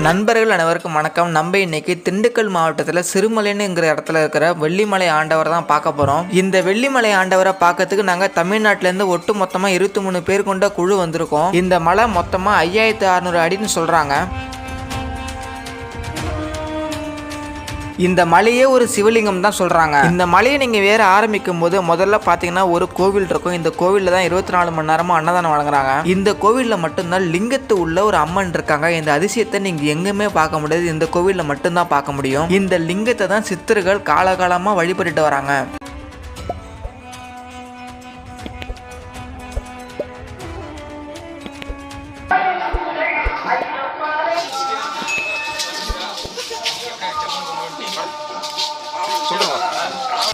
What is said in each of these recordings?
நண்பர்கள் அனைவருக்கும் வணக்கம். நம்ம இன்னைக்கு திண்டுக்கல் மாவட்டத்தில் சிறுமலைங்கிற இடத்துல இருக்கிற வெள்ளிமலை ஆண்டவர் தான் பார்க்க போகிறோம். இந்த வெள்ளிமலை ஆண்டவரை பார்க்கறதுக்கு நாங்கள் தமிழ்நாட்டிலேருந்து ஒட்டு மொத்தமாக 23 பேர் கொண்ட குழு வந்திருக்கோம். இந்த மலை மொத்தமாக 5600 அடின்னு சொல்கிறாங்க. இந்த மலையே ஒரு சிவலிங்கம் தான் சொல்றாங்க. இந்த மலையை நீங்க வேற ஆரம்பிக்கும் போது முதல்ல பாத்தீங்கன்னா ஒரு கோவில் இருக்கும். இந்த கோவில்ல தான் 24 மணி நேரமும் அன்னதானம் வழங்குறாங்க. இந்த கோவில்ல மட்டும்தான் லிங்கத்து உள்ள ஒரு அம்மன் இருக்காங்க. இந்த அதிசயத்தை நீங்க எங்குமே பார்க்க முடியாது, இந்த கோவில்ல மட்டும்தான் பார்க்க முடியும். இந்த லிங்கத்தை தான் சித்தர்கள் காலகாலமா வழிபட்டுட்டு வராங்க.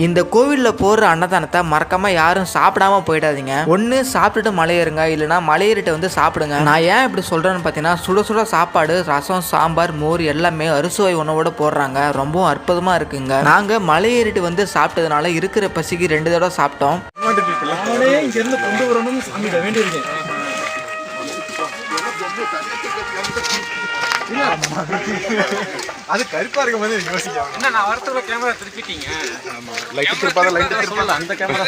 இந்த கோவிலில் போடுற அன்னதானத்தை மறக்காம யாரும் சாப்பிடாம போயிடாதீங்க. ஒன்று சாப்பிட்டுட்டு மலையேறுங்க, இல்லைனா மலையேறிட்டு வந்து சாப்பிடுங்க. நான் ஏன் இப்படி சொல்றேன்னு பார்த்தீங்கன்னா, சுட சுட சாப்பாடு, ரசம், சாம்பார், மோர் எல்லாமே அறுசுவை உணவோட போடுறாங்க. ரொம்ப அற்புதமா இருக்குங்க. நாங்கள் மலையேறிட்டு வந்து சாப்பிட்டதுனால இருக்கிற பசிக்கு 2 தடவை சாப்பிட்டோம். அது கருப்பா இருக்கும் போது யோசிக்கலாம். என்ன நான் வரதுக்குள்ள கேமரா திருப்பிட்டீங்க? ஆமா, லைட் திருப்பாத லைட் திருப்பல அந்த கேமரா.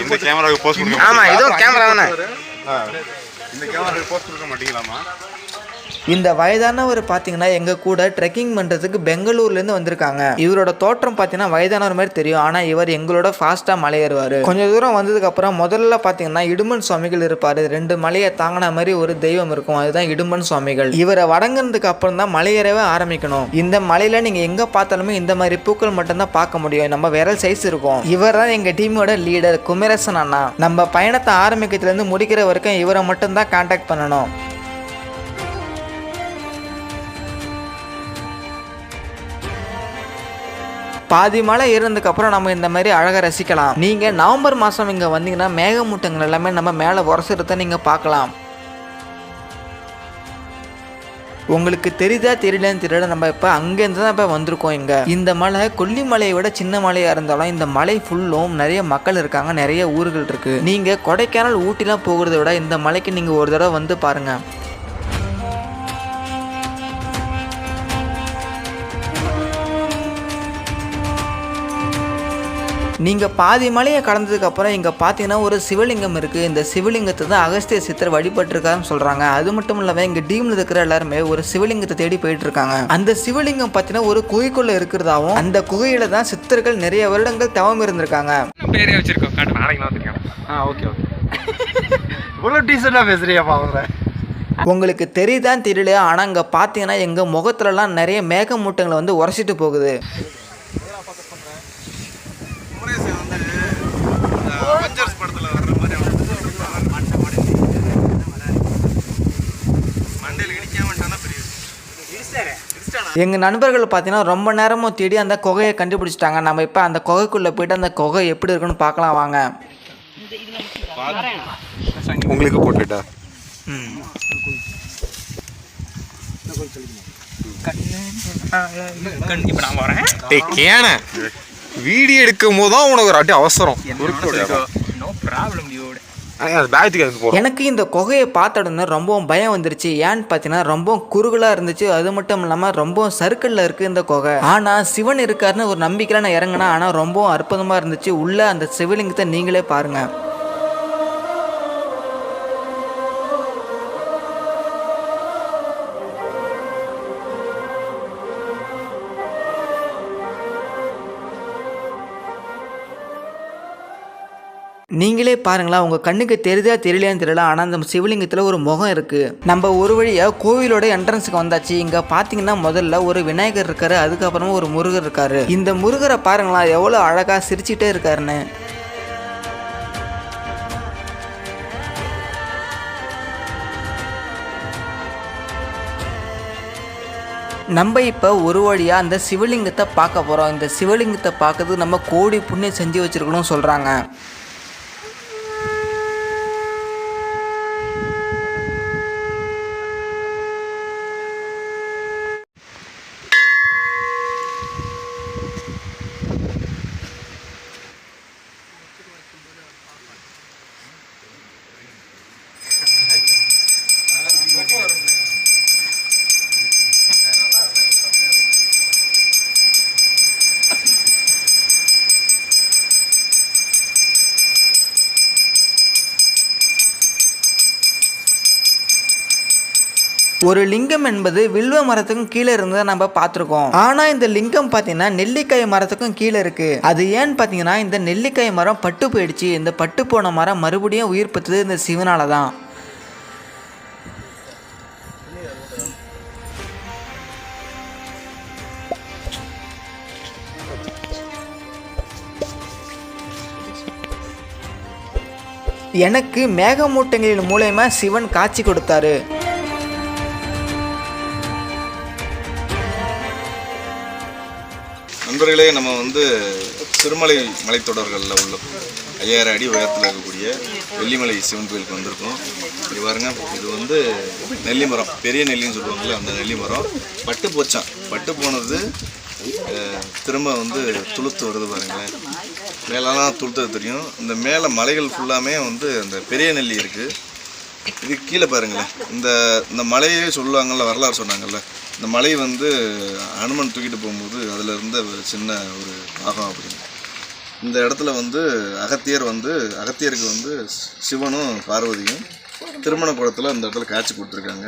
இந்த கேமராக்கு போஸ்ட் கொடுங்க. ஆமா, இது கேமரா தானே. இந்த கேமராக்கு போஸ்ட் கொடுக்க மாட்டீங்களாமா? இந்த வயதானவர் பார்த்தீங்கன்னா எங்கள் கூட ட்ரெக்கிங் பண்ணுறதுக்கு பெங்களூர்லேருந்து வந்திருக்காங்க. இவரோட தோற்றம் பார்த்தீங்கன்னா வயதானவர் மாதிரி தெரியும், ஆனால் இவர் எங்களோட ஃபாஸ்ட்டாக மலையேறுவார். கொஞ்சம் தூரம் வந்ததுக்கப்புறம் முதல்ல பார்த்தீங்கன்னா இடும்பன் சுவாமிகள் இருப்பார். 2 மலையை தாங்கின மாதிரி ஒரு தெய்வம் இருக்கும், அதுதான் இடும்பன் சுவாமிகள். இவரை வணங்கினதுக்கு அப்புறம் தான் மலையேறவே ஆரம்பிக்கணும். இந்த மலையில் நீங்கள் எங்கே பார்த்தாலுமே இந்த மாதிரி பூக்கள் மட்டும்தான் பார்க்க முடியும். நம்ம விரல் சைஸ் இருக்கும். இவர் தான் எங்கள் டீமோட லீடர் குமரேசன் அண்ணா. நம்ம பயணத்தை ஆரம்பிக்கிறதுலேருந்து முடிக்கிற வரைக்கும் இவரை மட்டும்தான் கான்டாக்ட் பண்ணணும். பாதி மலை ஏறினதுக்கு அப்புறம் நம்ம இந்த மாதிரி அழகாக ரசிக்கலாம். நீங்கள் நவம்பர் மாதம் இங்கே வந்தீங்கன்னா மேகமூட்டங்கள் எல்லாமே நம்ம மேலே உரசுறத நீங்கள் பார்க்கலாம். உங்களுக்கு தெரியுதா தெரியலன்னு தெரியல, நம்ம இப்போ அங்கேருந்து தான் இப்போ வந்திருக்கோம். இங்கே இந்த மலை கொல்லிமலையை விட சின்ன மலையாக இருந்தாலும் இந்த மலை ஃபுல்லும் நிறைய மக்கள் இருக்காங்க, நிறைய ஊர்கள் இருக்குது. நீங்கள் கொடைக்கானல் ஊட்டிலாம் போகிறத விட இந்த மலைக்கு நீங்கள் ஒரு தடவை வந்து பாருங்கள். நீங்கள் பாதி மலையை கடந்ததுக்கப்புறம் இங்கே பார்த்தீங்கன்னா ஒரு சிவலிங்கம் இருக்குது. இந்த சிவலிங்கத்தை தான் அகஸ்திய சித்தர் வழிபட்டிருக்காருன்னு சொல்கிறாங்க. அது மட்டும் இல்லாமல் எங்கள் டீமில் இருக்கிற எல்லாருமே ஒரு சிவலிங்கத்தை தேடி போயிட்டு இருக்காங்க. அந்த சிவலிங்கம் பார்த்தீங்கன்னா ஒரு குகைக்குள்ளே இருக்கிறதாவும், அந்த குகையில தான் சித்தர்கள் நிறைய வருடங்கள் தவம் இருந்திருக்காங்க. பேரே வச்சிருக்கோம். உங்களுக்கு தெரியுதான் தெரியல, ஆனால் இங்கே பார்த்தீங்கன்னா எங்கள் முகத்துலலாம் நிறைய மேகமூட்டங்களை வந்து உரசிட்டு போகுது. எங்கள் நண்பர்கள் பார்த்தீங்கன்னா ரொம்ப நேரமும் தேடி அந்த குகையை கண்டுபிடிச்சிட்டாங்க. நம்ம இப்போ அந்த குகைக்குள்ளே போயிட்டு அந்த குகை எப்படி இருக்குன்னு பார்க்கலாம் வாங்க. உங்களுக்கு போட்டுட்டா வீடியோ எடுக்கும் போது தான் உனக்கு ஒரு அடி அவசரம். எனக்கு இந்த குகையை பார்த்த உடனே ரொம்பவும் பயம் வந்துருச்சு. ஏன்னு பார்த்தீங்கன்னா ரொம்ப குறுகலாக இருந்துச்சு. அது மட்டும் இல்லாமல் ரொம்ப சர்க்கிளில் இருக்குது இந்த குகை. ஆனால் சிவன் இருக்காருன்னு ஒரு நம்பிக்கையில் நான் இறங்கினேன். ஆனால் ரொம்பவும் அற்புதமாக இருந்துச்சு. உள்ள அந்த சிவலிங்கத்தை நீங்களே பாருங்கள். நீங்களே பாருங்களா, உங்கள் கண்ணுக்கு தெரியுதா தெரியலையான்னு தெரியல, ஆனால் அந்த சிவலிங்கத்தில் ஒரு முகம் இருக்குது. நம்ம ஒரு வழியாக கோவிலோட என்ட்ரன்ஸுக்கு வந்தாச்சு. இங்கே பார்த்தீங்கன்னா முதல்ல ஒரு விநாயகர் இருக்காரு, அதுக்கப்புறமா ஒரு முருகர் இருக்காரு. இந்த முருகரை பாருங்களா எவ்வளோ அழகாக சிரிச்சுட்டே இருக்காருன்னு. நம்ம இப்போ ஒரு வழியாக அந்த சிவலிங்கத்தை பார்க்க போகிறோம். இந்த சிவலிங்கத்தை பார்க்கறதுக்கு நம்ம கோடி புண்ணியம் செஞ்சு வச்சுருக்கணும்னு சொல்கிறாங்க. எப்போ வரும்? ஒரு லிங்கம் என்பது வில்வ மரத்துக்கும் கீழே இருந்ததை நம்ம பார்த்துருக்கோம். ஆனா இந்த லிங்கம் பார்த்தீங்கன்னா நெல்லிக்காய் மரத்துக்கும் கீழே இருக்கு. அது ஏன்னு பார்த்தீங்கன்னா இந்த நெல்லிக்காய் மரம் பட்டு போயிடுச்சு. இந்த பட்டு போன மரம் மறுபடியும் உயிர் பெற்றது இந்த சிவனால தான். எனக்கு மேகமூட்டங்களின் மூலமா சிவன் காட்சி கொடுத்தாரு. நண்பர்களே, நம்ம திருமலை மலைத்தொடர்களில் உள்ள 5000 அடி உயரத்தில் இருக்கக்கூடிய வெள்ளிமலை சிவன் கோயிலுக்கு வந்திருக்கோம். இது பாருங்க, இது நெல்லி மரம், பெரிய நெல்லின்னு சொல்லுவாங்கல்ல, அந்த நெல்லி மரம் பட்டு போச்சான். பட்டு போனது திரும்ப துளுத்து வருது பாருங்களேன். மேலெல்லாம் துளுத்துறது தெரியும். இந்த மேலே மலைகள் ஃபுல்லாமே அந்த பெரிய நெல்லி இருக்குது. இது கீழே பாருங்களேன், இந்த மலையே சொல்லுவாங்கள்ல, வரலாறு சொன்னாங்கல்ல, இந்த மலை அனுமன் தூக்கிட்டு போகும்போது அதில் இருந்த ஒரு சின்ன ஒரு பாகம் அப்படின்னு. இந்த இடத்துல அகத்தியர் அகத்தியருக்கு சிவனும் பார்வதியும் திருமண குளத்தில் இந்த இடத்துல காட்சி கொடுத்துருக்காங்க.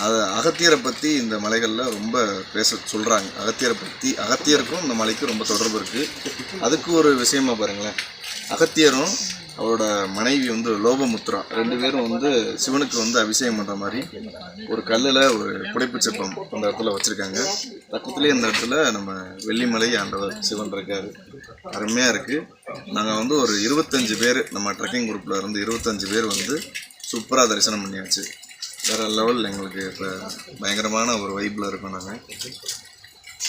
அது அகத்தியரை பற்றி இந்த மலைகளில் ரொம்ப பேச சொல்கிறாங்க. அகத்தியருக்கும் இந்த மலைக்கும் ரொம்ப தொடர்பு இருக்குது. அதுக்கு ஒரு விஷயமா பாருங்களேன், அகத்தியரும் அவரோட மனைவி லோபமுத்ரா 2 பேரும் சிவனுக்கு அபிஷேகம் பண்ணுற மாதிரி ஒரு கல்லில் ஒரு புடைப்பு சிற்பம் அந்த இடத்துல வச்சுருக்காங்க. பக்கத்துலேயே இந்த இடத்துல நம்ம வெள்ளிமலை ஆண்டவர் சிவன் இருக்கார். அருமையாக இருக்குது. நாங்கள் ஒரு 25 பேர், நம்ம ட்ரெக்கிங் குரூப்பில் இருந்து 25 பேர் சூப்பராக தரிசனம் பண்ணியாச்சு. வேறு லெவலில் எங்களுக்கு இப்போ பயங்கரமான ஒரு வைப்பில் இருக்கோம். நாங்கள்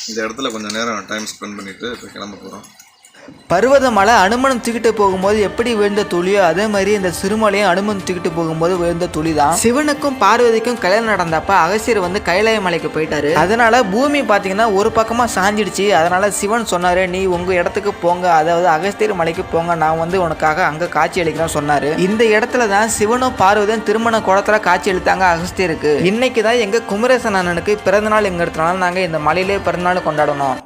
இந்த இடத்துல கொஞ்சம் நேரம் டைம் ஸ்பெண்ட் பண்ணிவிட்டு இப்போ கிளம்ப போகிறோம். பர்வதமலை அனுமன் தூக்கிட்டு போகும்போது எப்படி விழுந்த துளியோ அதே மாதிரி இந்த சிறுமலையும் அனுமன் தூக்கிட்டு போகும்போது விழுந்த துளி தான். சிவனுக்கும் பார்வதிக்கும் கல்யாணம் நடந்தப்ப அகஸ்தியர் கைலாய மலைக்கு போயிட்டாரு. அதனால பூமி பார்த்தீங்கன்னா ஒரு பக்கமா சாஞ்சிடுச்சு. அதனால சிவன் சொன்னாரு, நீ உங்க இடத்துக்கு போங்க, அதாவது அகஸ்தியர் மலைக்கு போங்க, நான் உனக்காக அங்க காட்சி அளிக்கிறேன்னு சொன்னாரு. இந்த இடத்துல தான் சிவனும் பார்வதியும் திருமண குளத்துல காட்சி அளித்தாங்க அகஸ்தியருக்கு. இன்னைக்கு தான் எங்க குமரேசன் அண்ணனுக்கு பிறந்தநாள் எங்கிறதுனால நாங்க இந்த மலையிலே பிறந்தநாள் கொண்டாடணும்.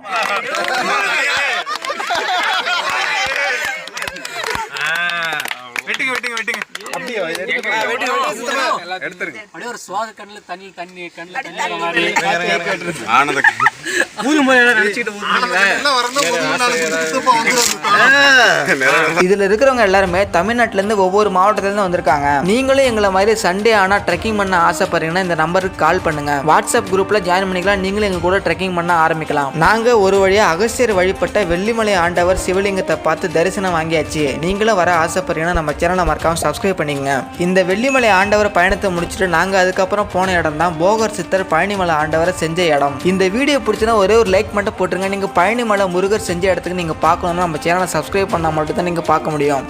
இதுல இருக்கிறவங்க எல்லாருமே தமிழ்நாட்டுல இருந்து ஒவ்வொரு மாவட்டத்துல இருந்து வந்திருக்காங்க. நீங்களும் எங்களை மாதிரி சண்டே ஆனா ட்ரெக்கிங் பண்ண ஆசைப்படுறீங்கன்னா இந்த நம்பருக்கு கால் பண்ணுங்க. வாட்ஸ்அப் குரூப்ல ஜாயின் பண்ணிக்கலாம். நீங்களும் எங்க கூட ட்ரெக்கிங் பண்ண ஆரம்பிக்கலாம். நாங்க ஒரு வழியா அகஸ்தியர் வழிபட்ட வெள்ளிமலை ஆண்டவர் சிவலிங்கத்தை பார்த்து தரிசனம் வாங்கியாச்சு. நீங்களும் வர ஆசைப்படுறீங்கன்னா நம்ம சேனலை மறக்காம சப்ஸ்கிரைப் பண்ணிக்கங்க. இந்த வெள்ளிமலை ஆண்டவர் பயணத்தை முடிச்சுட்டு நாங்க அதுக்கப்புறம் போன இடம் தான் போகர் சித்தர் பழனிமலை ஆண்டவரை செஞ்ச இடம். இந்த வீடியோ பிடிச்சா ஒரே ஒரு லைக் மட்டும் போட்டுருங்க. நீங்க பழனிமலை முருகர் செஞ்ச இடத்துக்கு நீங்க பார்க்கணும்னா நம்ம சேனலை சப்ஸ்கிரைப் பண்ணா மட்டும் தான் நீங்க பார்க்க முடியும்.